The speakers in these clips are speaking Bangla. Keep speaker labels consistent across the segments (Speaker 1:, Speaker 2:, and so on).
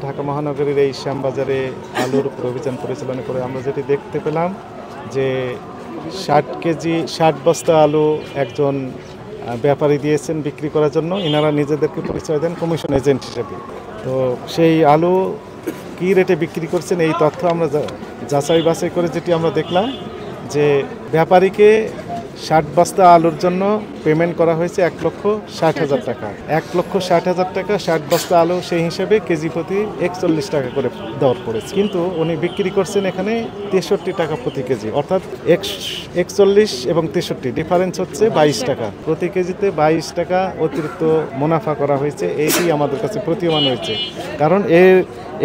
Speaker 1: ঢাকা মহানগরীর এই শ্যামবাজারে আলুর উপর অভিযান পরিচালনা করে আমরা যেটি দেখতে পেলাম যে 60 বস্তা আলু একজন ব্যাপারী দিয়েছেন বিক্রি করার জন্য। এনারা নিজেদেরকে পরিচয় দেন কমিশন এজেন্ট হিসেবে। তো সেই আলু কী রেটে বিক্রি করছেন এই তথ্য আমরা যাচাই বাছাই করে যেটি আমরা দেখলাম যে ব্যাপারীকে 60 বস্তা আলুর জন্য পেমেন্ট করা হয়েছে 1,60,000 টাকা। 1,60,000 টাকা 60 বস্তা আলু সেই হিসেবে কেজি প্রতি 41 টাকা করে দর পড়েছে, কিন্তু উনি বিক্রি করছেন এখানে 63 টাকা প্রতি কেজি, অর্থাৎ 41 এবং 63 ডিফারেন্স হচ্ছে 22 টাকা প্রতি কেজিতে। 22 টাকা অতিরিক্ত মুনাফা করা হয়েছে, এইটি আমাদের কাছে প্রতীয়মান হয়েছে। কারণ এর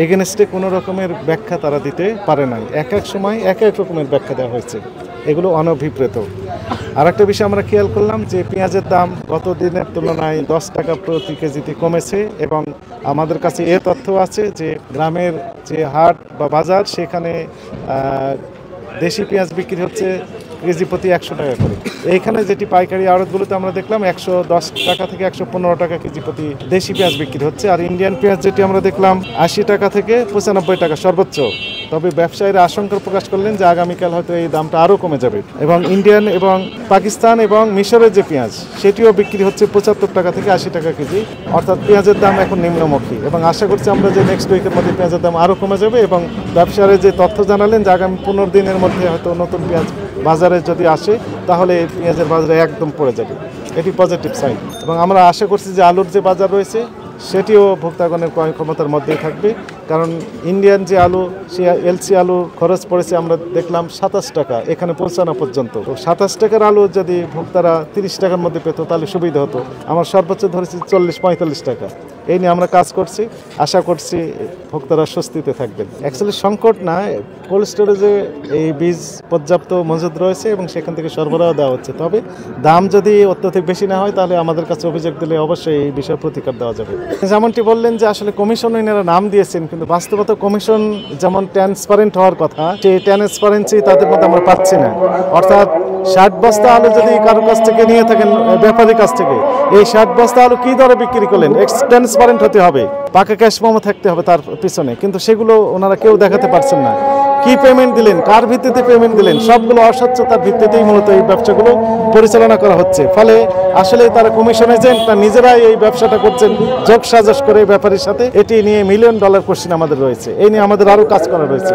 Speaker 1: এগেনস্টে কোনো রকমের ব্যাখ্যা তারা দিতে পারে নাই। এক এক সময় এক এক রকমের ব্যাখ্যা দেওয়া হয়েছে, এগুলো অনভিপ্রেত। আর একটা বিষয় আমরা খেয়াল করলাম যে পেঁয়াজের দাম গত দিনের তুলনায় 10 টাকা প্রতি কেজিতে কমেছে, এবং আমাদের কাছে এ তথ্য আছে যে গ্রামের যে হাট বা বাজার সেখানে দেশি পেঁয়াজ বিক্রি হচ্ছে কেজি প্রতি 100 টাকা করে। এইখানে যেটি পাইকারি আড়তগুলোতে আমরা দেখলাম 110 টাকা থেকে 115 টাকা কেজি প্রতি দেশি পেঁয়াজ বিক্রি হচ্ছে। আর ইন্ডিয়ান পেঁয়াজ যেটি আমরা দেখলাম 80 টাকা থেকে 95 টাকা সর্বোচ্চ। তবে ব্যবসায়ীরা আশঙ্কা প্রকাশ করলেন যে আগামীকাল হয়তো এই দামটা আরও কমে যাবে। এবং ইন্ডিয়ান এবং পাকিস্তান এবং মিশরের যে পেঁয়াজ সেটিও বিক্রি হচ্ছে 75 টাকা থেকে 80 টাকা কেজি, অর্থাৎ পেঁয়াজের দাম এখন নিম্নমুখী। এবং আশা করছি আমরা যে নেক্সট উইকের মধ্যে পেঁয়াজের দাম আরও কমে যাবে। এবং ব্যবসায়ীরা যে তথ্য জানালেন যে আগামী 15 দিনের মধ্যে হয়তো নতুন পেঁয়াজ বাজারে যদি আসে তাহলে এই পেঁয়াজের বাজারে একদম পড়ে যাবে, এটি পজিটিভ সাইন। এবং আমরা আশা করছি যে আলুর যে বাজার রয়েছে সেটিও ভোক্তাগণের ক্রয় ক্ষমতার মধ্যেই থাকবে। কারণ ইন্ডিয়ান যে আলু সে এলসি আলু খরচ পড়েছে আমরা দেখলাম 27 টাকা, এখানে পৌঁছানো পর্যন্ত। তো 27 টাকার আলু যদি ভোক্তারা 30 টাকার মধ্যে পেত তাহলে সুবিধা হতো। আমার সর্বোচ্চ ধরেছি 40-45 টাকা। এই নিয়ে আমরা কাজ করছি, আশা করছি ভোক্তারা স্বস্তিতে থাকবেন। অ্যাকচুয়ালি সংকট না, কোল্ড স্টোরেজে এই বীজ পর্যাপ্ত মজুদ রয়েছে এবং সেখান থেকে সরবরাহ দেওয়া হচ্ছে। তবে দাম যদি অত্যধিক বেশি না হয় তাহলে আমাদের কাছে অভিযোগ দিলে অবশ্যই এই বিষয়ে প্রতিকার দেওয়া যাবে। যেমনটি বললেন যে আসলে কমিশন এনারা নাম দিয়েছেন, কিন্তু বাস্তবত কমিশন যেমন ট্রান্সপারেন্ট হওয়ার কথা সেই ট্রান্সপারেন্সি তাদের মধ্যে আমরা পাচ্ছি না। অর্থাৎ 60 বস্তা আলু যদি কারোর কাছ থেকে নিয়ে থাকেন ব্যাপারীর কাছ থেকে, এই 60 বস্তা আলু কী দরে বিক্রি করলেন ট্রান্সপারেন্ট হতে হবে, পাকা ক্যাশ মেমো থাকতে হবে তার পিছনে, কিন্তু সেগুলো ওনারা কেউ দেখাতে পারছেন না। কি পেমেন্ট দিলেন, কার ভিত্তিতে পেমেন্ট দিলেন, সবগুলো অস্বচ্ছতার ভিত্তিতেই মূলত এই ব্যবসাগুলো পরিচালনা করা হচ্ছে। ফলে আসলে তারা কমিশন এজেন্ট না নিজেরাই এই ব্যবসাটা করছেন যোগ সাজস করে ব্যাপারীর সাথে, এটি নিয়ে $1 মিলিয়ন কোশ্চেন আমাদের রয়েছে। এই নিয়ে আমাদের আরও কাজ করা রয়েছে।